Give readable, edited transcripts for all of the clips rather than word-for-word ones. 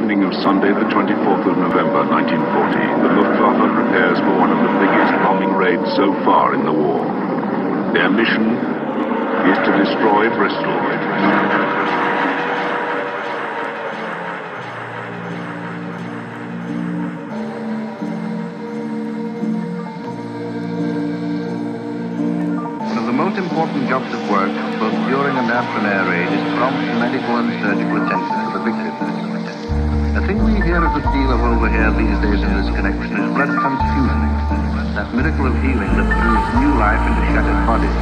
evening of Sunday, the 24th of November, 1940, the Luftwaffe prepares for one of the biggest bombing raids so far in the war. Their mission is to destroy Bristol. One of the most important jobs of work, both during and after an air raid, is prompt medical and surgical attention to the victims. A thing we hear a good deal of over here these days in this connection is blood transfusion, that miracle of healing that breathes new life into shattered bodies.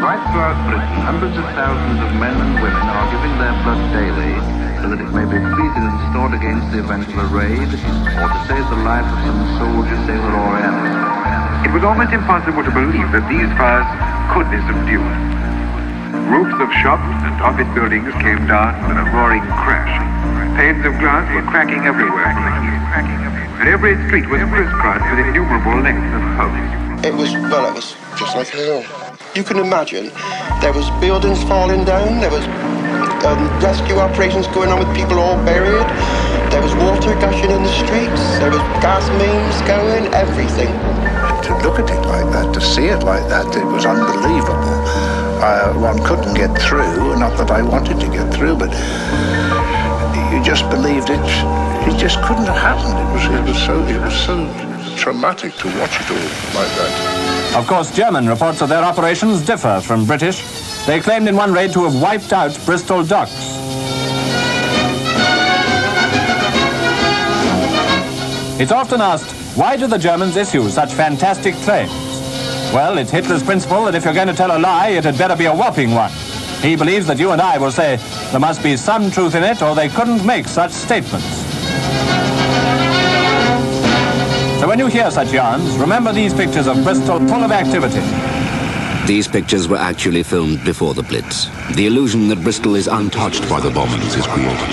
Right throughout Britain, hundreds of thousands of men and women are giving their blood daily so that it may be treated and stored against the event of a raid or to save the life of some soldier, sailor or airman. It was almost impossible to believe that these fires could be subdued. Roofs of shops and office buildings came down with a roaring crash. Panes of glass were cracking everywhere from the heat. And every street was crisscrossed with innumerable lengths of posts. It was just like hell. You can imagine, there was buildings falling down, there was rescue operations going on with people all buried, there was water gushing in the streets, there was gas mains going, everything. To look at it like that, to see it like that, it was unbelievable. One couldn't get through, not that I wanted to get through, but you just believed it just couldn't have happened. It was so traumatic to watch it all like that. Of course, German reports of their operations differ from British. They claimed in one raid to have wiped out Bristol docks. It's often asked, why do the Germans issue such fantastic claims? Well, it's Hitler's principle that if you're going to tell a lie, it had better be a whopping one. He believes that you and I will say there must be some truth in it or they couldn't make such statements. So when you hear such yarns, remember these pictures of Bristol full of activity. These pictures were actually filmed before the Blitz. The illusion that Bristol is untouched by the bombings is created.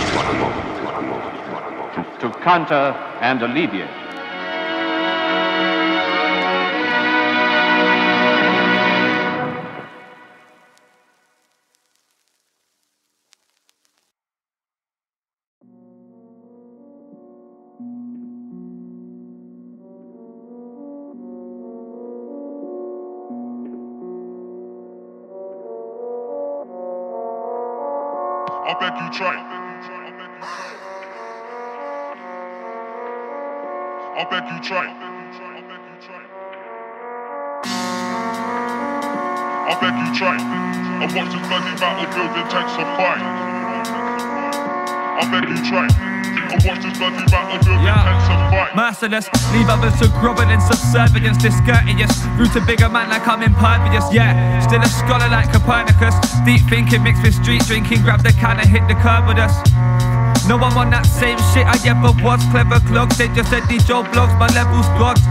To counter and alleviate. I beg you try. I beg you try. I beg you try. I watch this bloody battlefield intensify. I beg you try. I watch this bloody battlefield intensify. Merciless, leave others to grovel in subservience, discourteous, root a bigger man like I'm impervious, yeah. Still a scholar like Copernicus, deep thinking mixed with street drinking, grab the can and hit the curb with us. No, I'm on that same shit I ever was. Clever clogs, they just said these Joe blogs, my level's blocked.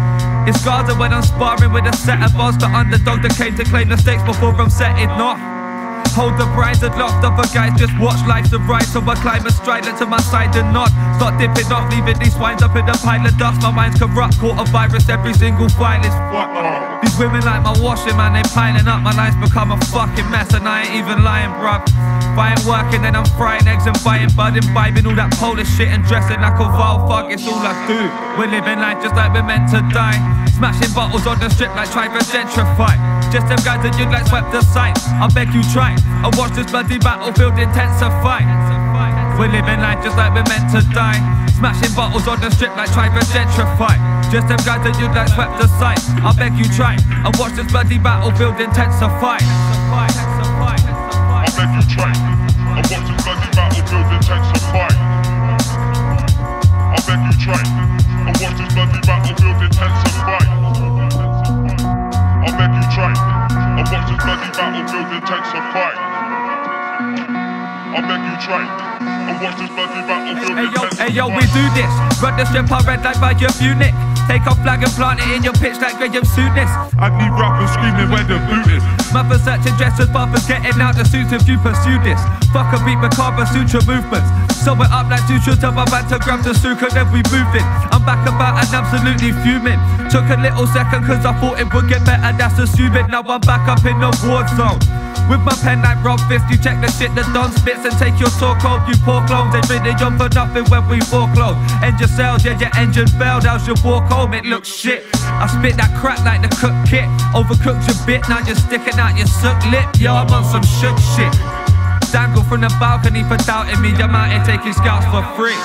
It's Gaza when I'm sparring with a set of odds. The underdog that came to claim the stakes before I'm setting off. Hold the brinds and locked other guys, just watch life's a ride. So I climb a stride to my side and not start dipping off, leaving these swines up in a pile of dust. My mind's corrupt, caught a virus, every single file is fucked. These women like my washing, man, they piling up. My life's become a fucking mess and I ain't even lying, bruv. If I ain't working, then I'm frying eggs and biting bud, imbibing all that Polish shit and dressing like a vile fuck, it's all I do. We're living life just like we're meant to die. Smashing bottles on the strip like trying to gentrify. Just them guys that you'd like swept aside. I beg you try, I watch this bloody battlefield intensify. We're living life just like we're meant to die. Smashing bottles on the strip like trying to gentrify. Just them guys that you'd like swept aside. I beg you try, I watch this bloody battlefield intensify. I beg you try, I watch this bloody battlefield intensify. I beg you try, I watch this bloody battlefield intensify. I beg you try, I watch this bloody battlefield intensify. I beg you try, I watch this bloody battlefield intensify. Hey yo, we do this, run the strip, I red like by your Munich. Take off flag and plant it in your pitch like Graham Souness. Ugly rappers screaming where the boot is. Mothers searching dresses, fathers getting out the suits if you pursue this. Fuck a beat, macabre suture movements. Sew it up like suture, tell my man to grab the suka, then we move it. I'm back about and absolutely fuming. Took a little second cause I thought it would get better, that's assuming. Now I'm back up in the war zone. With my pen like Rob Fist, you check the shit that Don spits and take your talk home. You poor clones, they really jump for nothing when we foreclose. End your cells, yeah, your engine failed. How's your walk home? It looks shit. I spit that crap like the cook kit. Overcooked your bit, now you're sticking out your sook lip. Yo, I'm on some shook shit. Dangle from the balcony for doubting me. I'm out here taking scouts for free.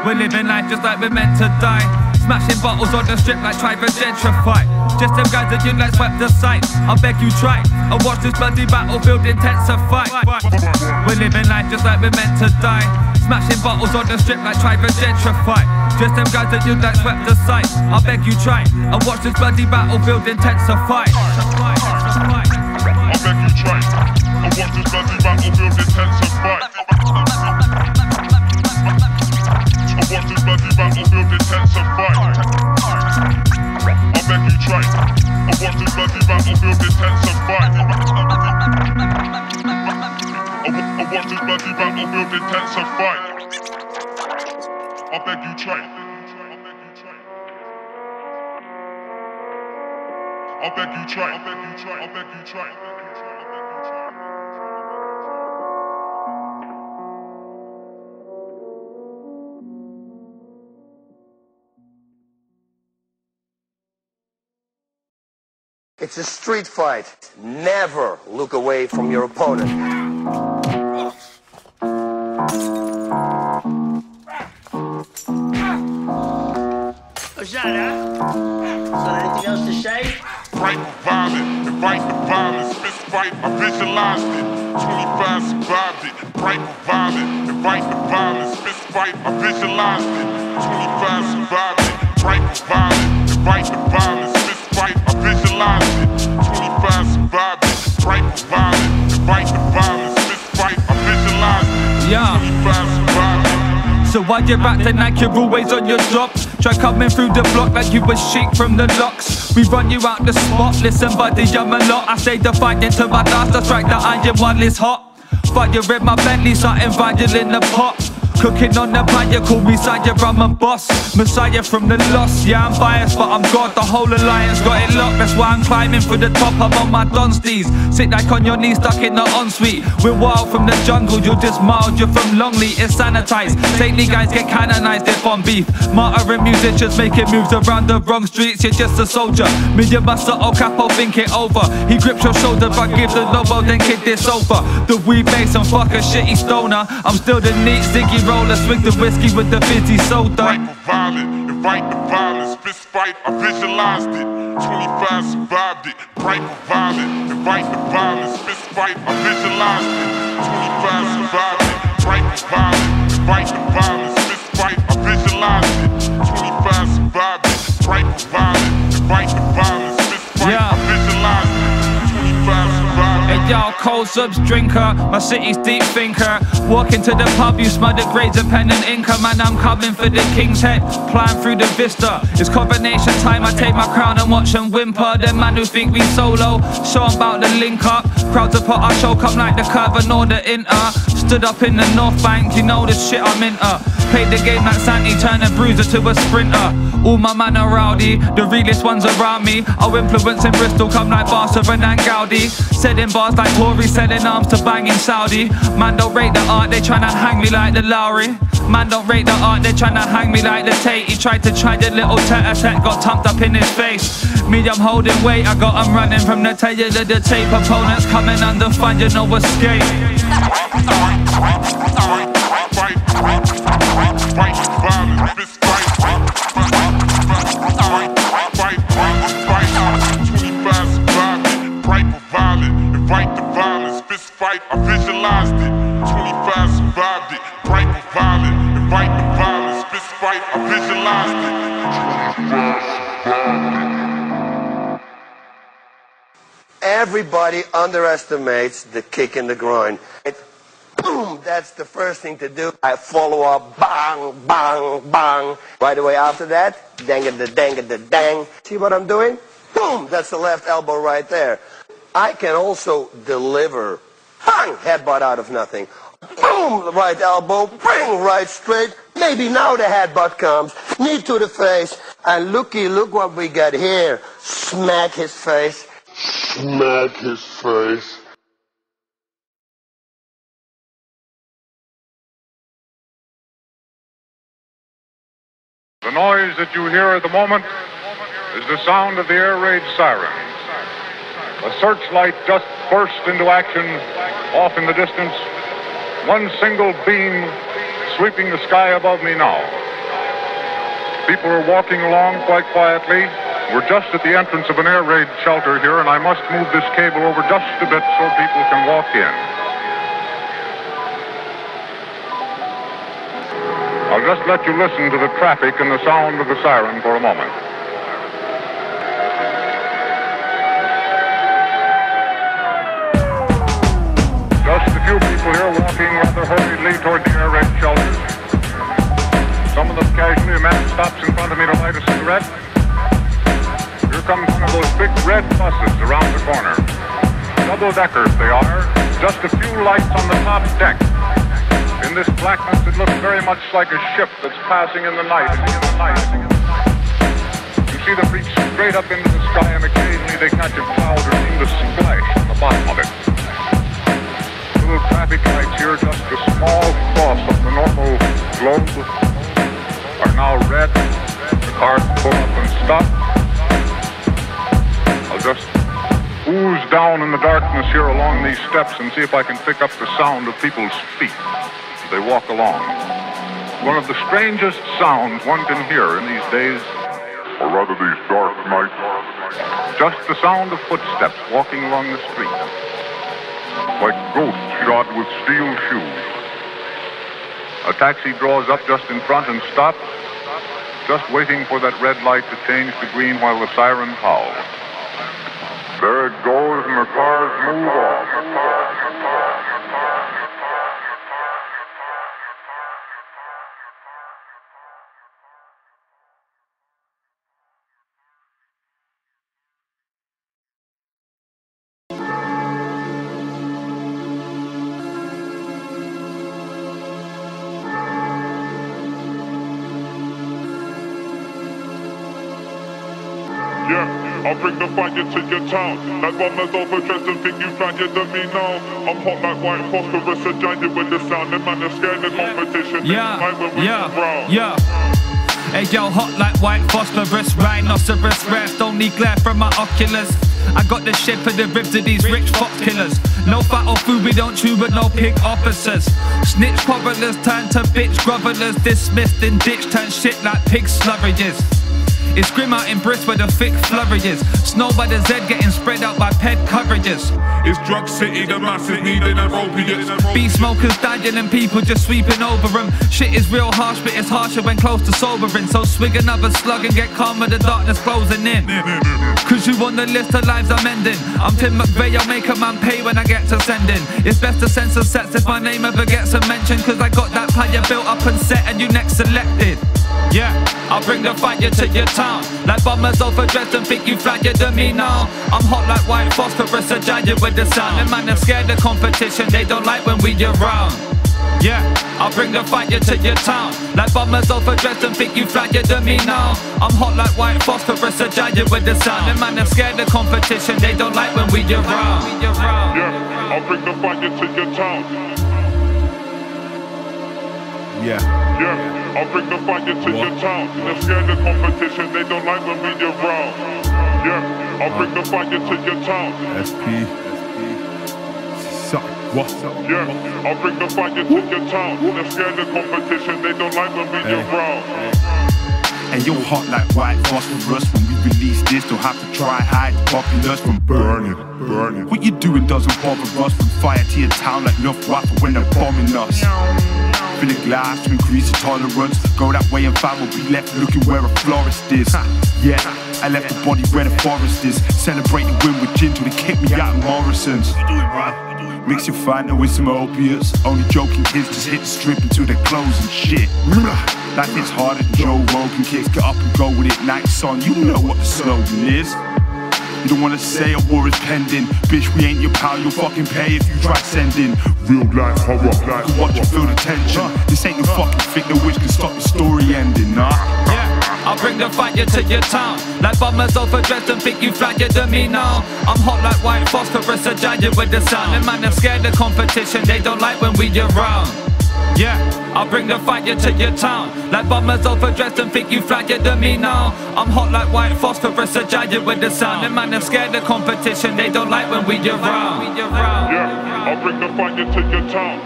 We're living life just like we're meant to die. Smashing bottles on the strip like try to gentrify. Just them guys that you like swept the site. I beg you try and watch this bloody battlefield intensify. We're living life just like we're meant to die. Smashing bottles on the strip like try to gentrify. Just them guys that you like swept the site. I beg you try and watch this bloody battlefield intensify. I beg you try and watch this bloody battlefield intensify. I watch this bloody battlefield intensify. I beg you try and watch this bloody battlefield intensify. I watch this bloody battlefield intensify. I beg you try. I beg you try. I beg you try. I beg you try. It's a street fight. Never look away from your opponent. What's that, huh? Is there anything else to say? Right for violence, invite the violence, fist fight, I visualized it. 25 survived it. Right for violence, invite the violence, fist fight, I visualized it. 25 survived it. Right for violence, invite the violence, fist fight, I visualized it. 25 survived it. Right for violence, invite the violence, fist fight, I visualized it. 25 survived it. So why you acting like you're always on your job? Try coming through the block like you was sheep from the locks. We run you out the spot, listen buddy, I'm a lot. I stay defiant to my last, I strike the iron while it's hot. Fire in my Bentley, something vital in the pot. Cooking on the fire, call me Sire, I'm a boss. Messiah from the lost, yeah I'm biased but I'm God. The whole alliance got it locked, that's why I'm climbing for the top. I'm on my Don steez, sit like on your knees stuck in the ensuite. We're wild from the jungle, you're just mild, you're from Longley, it's sanitized. Saintly guys get canonized if on beef. Martyring musicians making moves around the wrong streets, you're just a soldier. Me and my subtle capo think it over. He grips your shoulder but gives the lobo, then kick this over. The weed makes some fuck a shitty stoner. I'm still the neat Ziggy roller, swig the whiskey with the fizzy soda. Right for violence, invite the violence, fist fight, I visualized it. 25 survived it. Right for violence, invite the violence, fist fight, I visualized it. 25 survived it. Right for violence, invite the violence, fist fight, I visualized it. 25 survived it. Right for violence, invite the violence, fist fight, I visualized it. 25 survived it. Hey y'all, cold subs drinker, my city's deep thinker. Walking to the pub, you smell the grades of pen and inker. Man, I'm coming for the king's head, flying through the vista. It's coronation time, I take my crown and watch them whimper. Them man who think we solo, show 'em about the link up. Proud to put our show come like the curve nor the inter. Stood up in the North Bank, you know the shit I'm into. Played the game like Santi, turn a bruiser to a sprinter. All my man are rowdy, the realest ones around me. Our influence in Bristol come like Barcelona and Gaudi. Setting bars like Tory, selling arms to bang in Saudi. Man don't rate the art, they tryna hang me like the Lowry. Man don't rate the art, they tryna hang me like the Tate. He tried to try the little tete-a-tete, got tumped up in his face. Me, I'm holding weight, I got 'em running from the tail of the tape. Opponents coming under fine, you no escape. Invite the violence, fist fight, I visualized it. 25 survived it. Right for violence, invite the violence, fist fight, I visualized it. 25 survived it. Everybody underestimates the kick in the groin. Boom, that's the first thing to do. I follow up, bang, bang, bang. Right away after that, dang. See what I'm doing? Boom, that's the left elbow right there. I can also deliver, bang, headbutt out of nothing. Boom, the right elbow, bang, right straight. Maybe now the headbutt comes. Knee to the face. And looky, look what we got here. Smack his face. Smack his face. The noise that you hear at the moment is the sound of the air raid siren. A searchlight just burst into action off in the distance. One single beam sweeping the sky above me now. People are walking along quite quietly. We're just at the entrance of an air raid shelter here, and I must move this cable over just a bit so people can walk in. I'll just let you listen to the traffic and the sound of the siren for a moment. Just a few people here walking rather hurriedly toward the air raid shelters. Some of them casually. A man stops in front of me to light a cigarette. Here comes one of those big red buses around the corner. Double-deckers they are. Just a few lights on the top deck. In this blackness, it looks very much like a ship that's passing in the night. You see them reach straight up into the sky, and occasionally they catch a cloud or seem to splash on the bottom of it. Little traffic lights here, just a small cross of the normal globe, are now red. The cars pull up and stop. I'll just ooze down in the darkness here along these steps and see if I can pick up the sound of people's feet as they walk along. One of the strangest sounds one can hear in these days, or rather these dark nights, just the sound of footsteps walking along the street, like ghosts shod with steel shoes. A taxi draws up just in front and stops, just waiting for that red light to change to green while the siren howls. There it goes, and the cars move off. I'll bring the fire to your town. Like bombers overdressed and think you found your me now. I'm hot like white phosphorus, a giant with the sound. The man is scared of competition. Yeah. Hey yo, hot like white phosphorus, rhinoceros rest, only glare from my oculus. I got the shit for the ribs of these rich fox killers. No fat or food we don't chew, but no pig officers. Snitch quarrelers turn to bitch grovelers. Dismissed and ditched, turn shit like pig slurrages. It's grim out in Bristol where the thick flurries. Snow by the Z getting spread out by ped coverages. It's drug city, the masses needing an opiates. Bee smokers dying and people just sweeping over them. Shit is real harsh, but it's harsher when close to sobering. So swig another slug and get calm with the darkness closing in. Cause you on the list of lives I'm ending. I'm Tim McVeigh, I'll make a man pay when I get to sending. It's best to censor sets if my name ever gets a mention. Cause I got that pyre built up and set and you next selected. Yeah, I'll bring the fire to your town. Like bombers overdressed and think you flyer than me now. I'm hot like white phosphorus, a giant with the sound. And man, they're scared of competition, they don't like when we around. Yeah, I'll bring the fire to your town. Like bombers overdressed and think you flyer than me now. I'm hot like white phosphorus, a giant with the sound. And man, they're scared of competition, they don't like when we around. Yeah, I'll bring the fire to your town. Yeah, I'll bring the fire to your town. They're scared of competition, they don't like when we around. Yeah, I'll bring the fire to your town. SP. What? Yeah, I'll bring the fire to your town. They're scared of competition, they don't like when we around. And you're hot like white phosphorus. When we release this, don't have to try hide the populace from burning. What you doing doesn't bother us. From fire to your town like enough rifle when they're bombing us. Fill the glass to increase the tolerance. Go that way and find we'll be left looking where a florist is. Yeah, I left the body where the forest is. Celebrate the win with gin till they kick me out of Morrison's. Mix your fanta with some opiates. Only joking kids just hit the strip until they're clothes and shit. Life is harder than Joe Rogan kicks. Get up and go with it, Nike's on. You know what the slogan is. You don't wanna say a war is pending. Bitch, we ain't your pal, you'll fucking pay if you try sending. Real life horror, can watch you feel the tension. This ain't no fucking figure which can stop your story ending, nah. Yeah, I'll bring the fire to your town. Like bombers overdressed and think you flyer than me now. I'm hot like white phosphorus, a giant with the sound. And man, they're scared of competition, they don't like when we around. Yeah, I'll bring the fire to your town. Like bombers overdressed and think you flyer than me now. I'm hot like white phosphorus, a giant with the sound. The man are scared of competition, they don't like when we around. Yeah, I'll bring the fire to your town.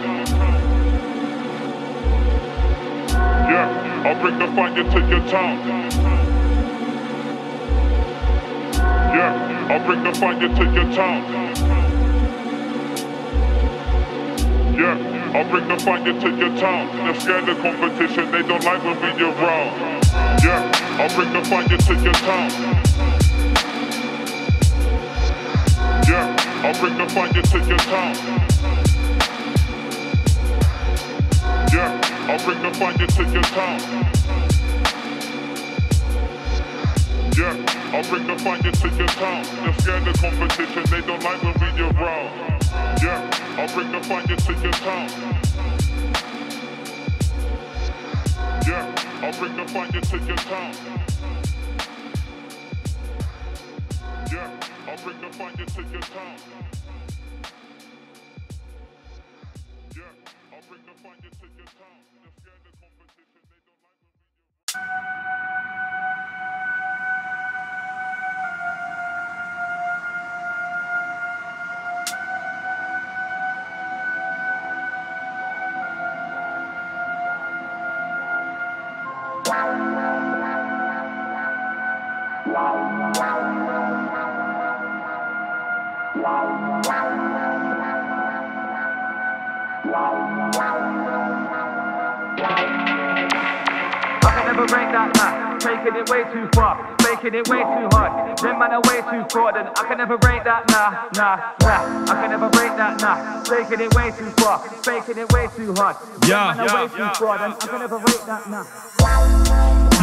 Yeah, I'll bring the fire to your town. Yeah, I'll bring the fire to your town. Yeah, I'll bring the fire to your town. They're scared of competition, they don't like when we around. Yeah, I'll bring the fire to your town. Yeah, I'll bring the fire to your town. Yeah, I'll bring the fire to your town. Yeah, I'll bring the fire to your town. They're scared of competition, they don't like when we around. Yeah, I'll bring the fire to your town. Yeah, I'll bring the fire to your town. Yeah, I'll bring the fire to your town. Yeah, I'll bring the fire to your town. They're scared of competition, they don't like when we break that nah, taking it way too far, making it way too hard. Them man are way too fraudulent. I can never break that nah. I can never break that nah, taking it way too far, making it way too hard. Yeah, man are way too fraudulent. I can never break that nah.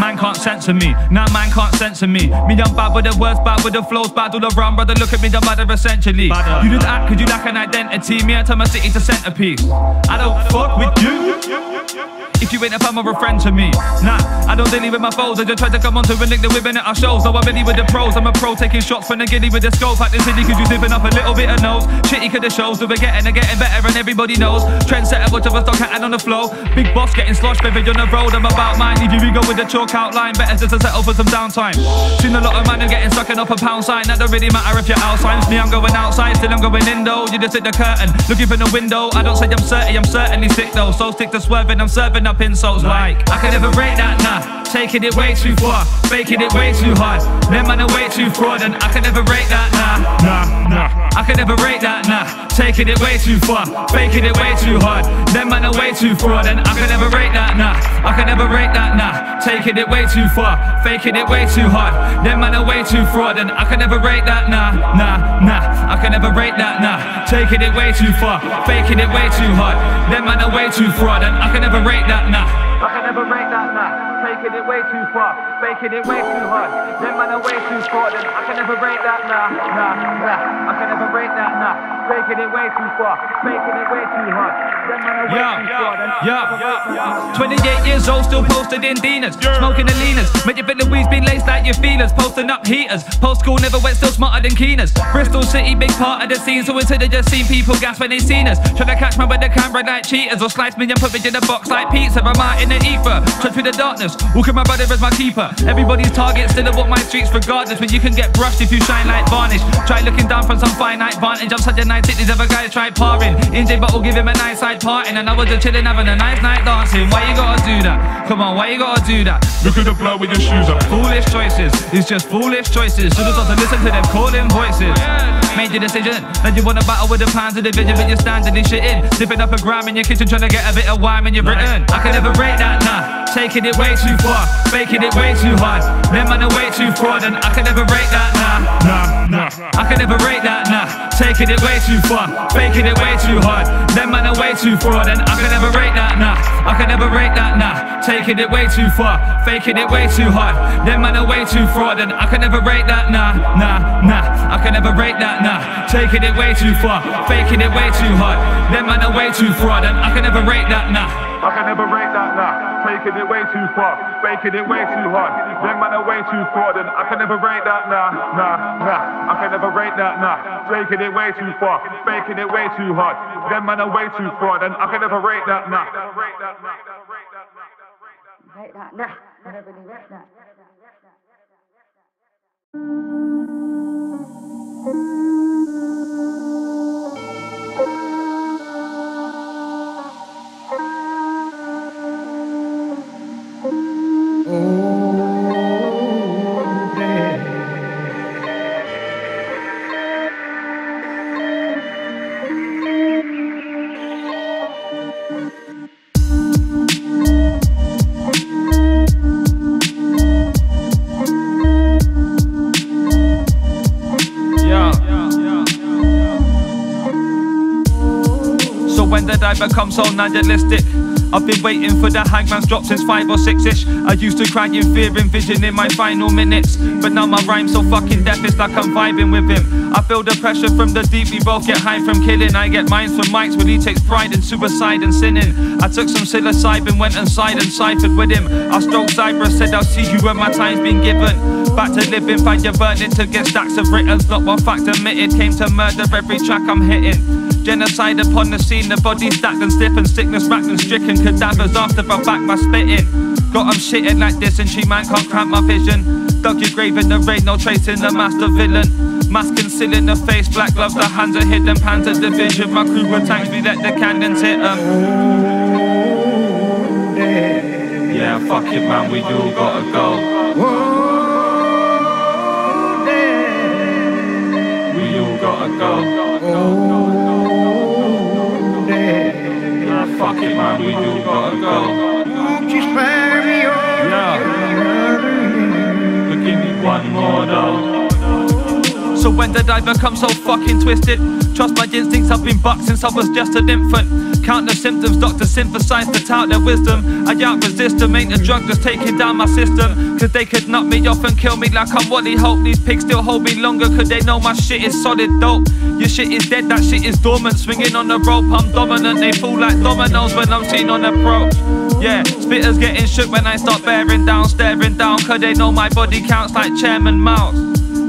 Man can't censor me, nah man can't censor me. Me I'm bad with the words, bad with the flows, bad with the run, brother look at me, I'm badder essentially. You didn't act cause you lack an identity, me I turn my city to centerpiece. I don't fuck with you. If you ain't a fan or a friend to me, nah, I don't deal with my foes. I just try to come on to and link the women at our shows. So I'm ready with the pros. I'm a pro taking shots from the giddy with the scope. Acting silly cause you zipping up a little bit of nose. Shitty cause the shows that we're getting better and everybody knows. Trendsetter, watch of a stock hat on the flow. Big boss getting sloshed, beverage on the road. I'm about mine, leave you ego with the chalk outline. Better just to settle for some downtime. Seen a lot of man who getting sucking up a pound sign. That don't really matter if you're outside. Me, I'm going outside, still I'm going in though. You just hit the curtain, looking from the window. I don't say I'm certain, I'm certainly sick though. So stick to swerving, I'm serving up insults like I can never break that nah, taking it way too far, making it way too hard. Them man are way too fraudulent. I can never break that nah. I can never break that nah, taking it way too far, making it way too hard. Them man are way too fraudulent. I can never break that nah. I can never break that nah, taking it way too far, faking it way too hard. Them man are way too fraudulent. I can never break that nah. I can never break that nah, taking it way too far, faking it way too hard. Them man are way too fraudulent. I can never break that nah. I can never break that nah, taking it way too far, faking it way too hard. Them man are way too fraudulent. I can never break that nah. I can never break that nah, taking it way too far, faking it way too hard. Them man are way too fraudulent. 28 years old, still posted in Dinas, smoking the leaners. Make you think the weed's been laced like your feelers, posting up heaters. Post school never went, still smarter than Keeners. Bristol City, big part of the scene, so until they just seen people gas when they seen us. Trying to catch me with the camera like cheaters, or slice me and put me in the box like pizza. I'm out in the ether, trudge through the darkness, walking my brother as my keeper. Everybody's target, still I walk my streets regardless. When you can get brushed if you shine like varnish. Try looking down from some finite vantage. I'm such a nice hit, these other guys try parring. NJ bottle give him a nice side parting, and I was just chilling having a nice night dancing. Why you gotta do that? Come on, why you gotta do that? Look at the blow with your shoes up. Foolish choices, it's just foolish choices. Should've got to listen to them calling voices. Made your decision, now you wanna battle with the pounds of division, but you're standing shit in. Dipping up a gram in your kitchen trying to get a bit of wine when you've written. I can never break that nah, taking it way too far, making it way too hard. Them man are way too fraudulent. I can never break that nah. I can never break that nah, taking it way too far, making it way too hard. Them man are way too fraudulent. I can never break that nah. I can never break that nah, taking it way too far, faking it way too hard. Them man are way too fraudulent. I can never break that nah. I can never break that nah, taking it way too far, faking it way too hard. Them man are way too fraudulent. I can never break that nah. I can never break that nah. taking it way too far, making it way too hard. Them man are way too fraud, and I can never rate that, nah. I can never rate that, nah. Taking it way too far, making it way too hard. Them man are way too fraud, and I can never rate that, nah. Rate that, nah. I never really rate that. When did I become so nihilistic? I've been waiting for the hangman's drop since 5 or 6-ish. I used to cry in fear, envisioning my final minutes. But now my rhyme's so fucking deaf, it's like I'm vibing with him. I feel the pressure from the deep, we both get high from killing. I get mines from mics when he takes pride in suicide and sinning. I took some psilocybin, went inside and ciphered with him. I stroked Cyprus, said I'll see you when my time's been given. Back to living, fire burning to get stacks of writtens. Not one fact omitted, came to murder every track I'm hitting. Genocide upon the scene, the body stacked and stiff and sickness racked and stricken. Cadavers after I back my spitting. Got 'em shitting like dysentery, man can't cramp my vision. Dug your grave in the rain, no tracing the master villain. Mask concealing the face, black gloves, the hands are hidden. Pants of division, my crew were tanks, we let the cannons hit 'em. Yeah, fuck it man, we all gotta go. We all gotta go. Fuck it man, we do gotta go. Won't you spare me your but give me one more though. So when did I become so fucking twisted? Trust my instincts, I've been bucked since I was just an infant. Count the symptoms, doctors synthesize to tout their wisdom. I out-resist them, ain't a drug that's taking down my system. Cause they could knock me off and kill me like I'm Wally Hope. These pigs still hold me longer cause they know my shit is solid dope. Your shit is dead, that shit is dormant. Swinging on the rope, I'm dominant. They fall like dominoes when I'm seen on approach. Yeah, spitters getting shook when I start bearing down, staring down. Cause they know my body counts like Chairman Mouse.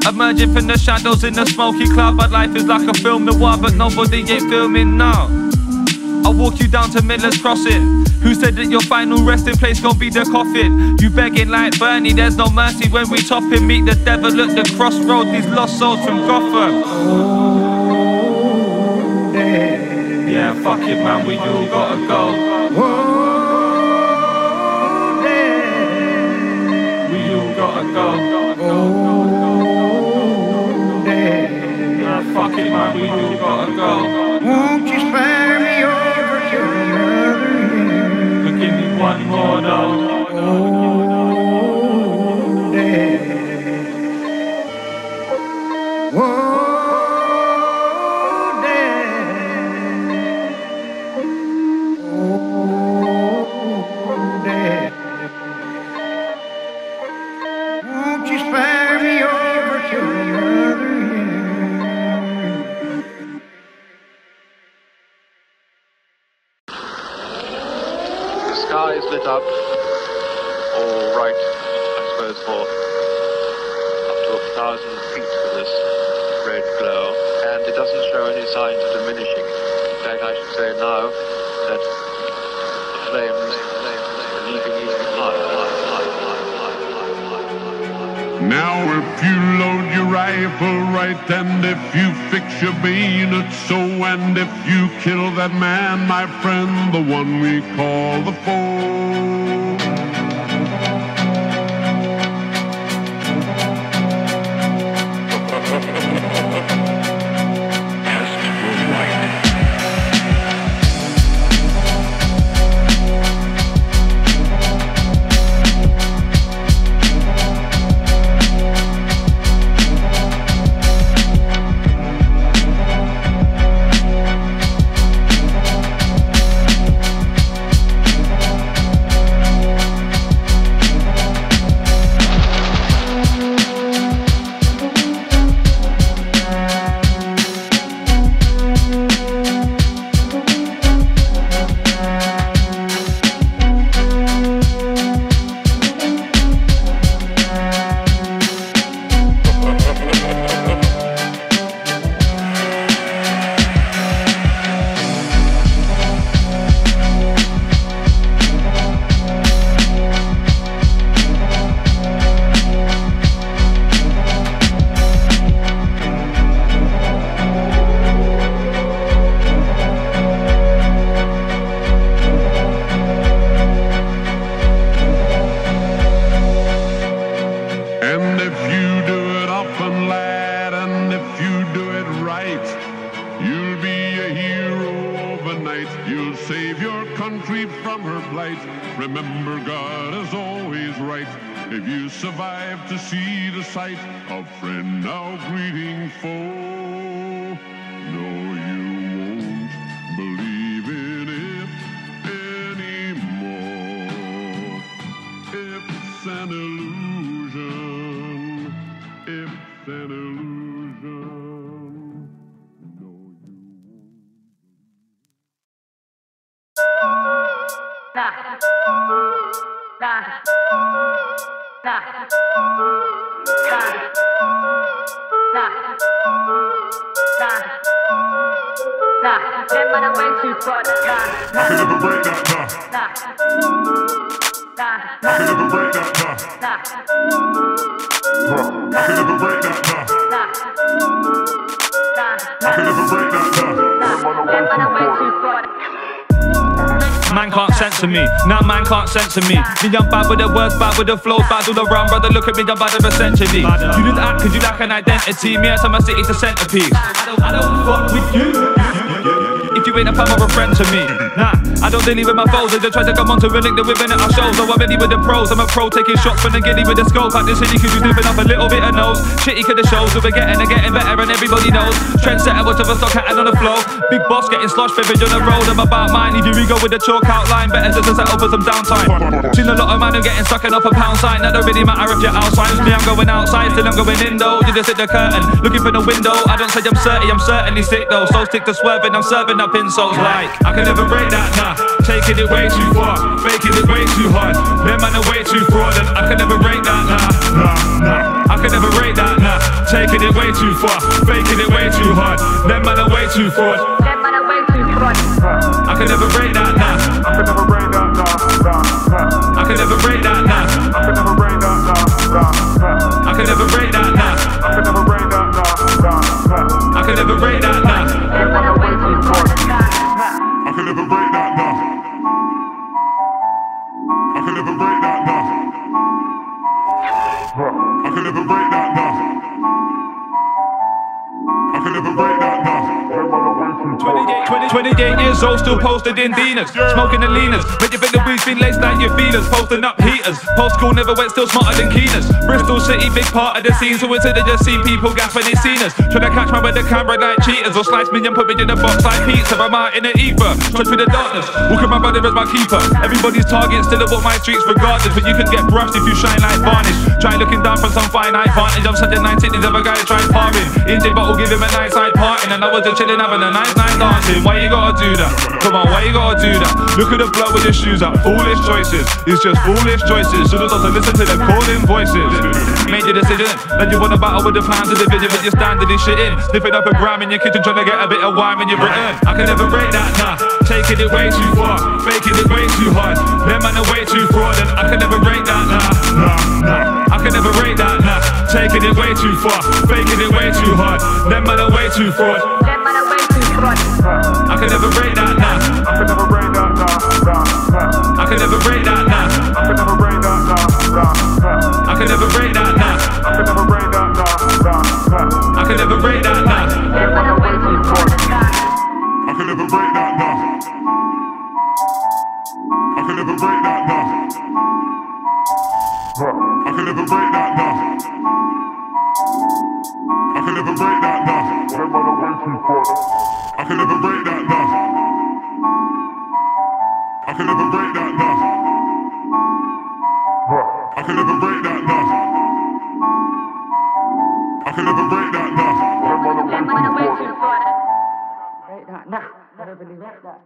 Emerging from the shadows in the smoky cloud. My life is like a film noir, but nobody ain't filming now. I'll walk you down to Miller's Crossing. Who said that your final resting place gon' be the coffin? You begging like Bernie, there's no mercy when we top him. Meet the devil at the crossroads, these lost souls from Gotham. Yeah, fuck it man, we all gotta go. We all gotta go. Yeah, fuck it man, we all gotta go. Won't you spare me over to the other end? But give me one more though. Lit up, all right, I suppose, for up to 1,000 feet for this red glow, and it doesn't show any signs of diminishing. In fact, I should say now that the flames are leaping even higher. Now if you load your rifle right, and if you fix your bayonet so, and if you kill that man, my friend, the one we call the foe. night. You'll save your country from her plight. Remember, God is always right. If you survive to see the sight of friend now greeting foe, no, you won't believe in it anymore. It's an illusion. It's an illusion. Them man way too far. I can never break that, I can never break that, I can never break that, I can never break that, Them man way too far. Man can't censor me, now man can't censor me. Me I'm bad with the words, bad with the flows, bad with the run, brother look at me, I'm bad of a century. You didn't act cause you lack an identity, me I turn my city to centerpiece. I don't fuck with you. If you ain't a fan or a friend to me, nah, I don't dilly with my foes. They just try to come on to a link the women at our shows. Oh, I'm ready with the pros. I'm a pro taking shots from the giddy with the scope. Like this city could you dipping off a little bit of nose. Shitty could the shows that we're getting and getting better and everybody knows. Trendsetter, whatever stock hatting on the flow. Big boss getting sloshed, baby on the road. I'm about mine. Leave your ego with the chalk outline. Better just to set up for some downtime. Seen a lot of man who getting stuck up a pound sign. That don't really matter if you're outside. Me, I'm going outside, still I'm going in though. You just hit the curtain, looking for the window. I don't say I'm 30, I'm certainly sick though. So stick to swerving, I'm serving up insults like I can never break that, nah. Taking it way too far, making it way too hard. Them man are way too fraud, and I can never break that, nah. I can never break that, nah. Taking it way too far, making it way too hard. Them man are way too fraud. Them man are way too fraud. I can never break that, nah. I can never break that, nah. I can never break that, nah. I can never break that, nah. I can never break that, nah. I can never break that, nah. I can never break that, nah. Them man are way too fraud. I can never break that, nah. I can never break that, nah. I can never break that, nah. I can never break that, nah. 28 years old, still posted in Dinas, smoking the leaners. Make you think the weed's been laced like your feelers. Posting up heaters, post school never went, still smarter than Keeners. Bristol City, big part of the scene, so instead they just seen people gas when they seen us. Trying to catch me with the camera like cheaters, or slice me and put me in a box like pizza. I'm out in the ether, trudge through the darkness, walking my brother as my keeper. Everybody's target, still about my streets regardless, but you can get brushed if you shine like varnish. Try looking down from some finite vantage. I'm such a 19, these other guys try partying. In J bottle, give him a nice side partying, and I was just chilling having a nice night dancing. Why you gotta do that? Come on, why you gotta do that? Look at the bloke with his shoes up. Foolish choices, it's just foolish choices. Should've thought to listen to them calling voices. Made your decision, then you wanna battle with the pounds of division, but you're standing this shit in. Sniffing up a gram in your kitchen, trying to get a bit of wine when you've written. I can never break that, nah. Taking it way too far, making it way too hard. Them man are way too fraud, and I can never break that, nah. I can never break that, nah. Taking it way too far, making it way too hard. Them man are way too fraud. Them man are way too fraud. I can never break that, nah. I can never break that, nah. I can never break that, nah. I can never break that, nah. I can never break that, nah. I can never break that, nah. I can never break that, nah. Them man are way too fraud. I can never break that, nah. I can never break that, nah. I can never break that, nah. I can never break that, nah. I can never break that, nah. I can never break that, nah. I can never break that, nah. I can never break that, nah. Them man are way too fraud. Break that, nah. Never really break that.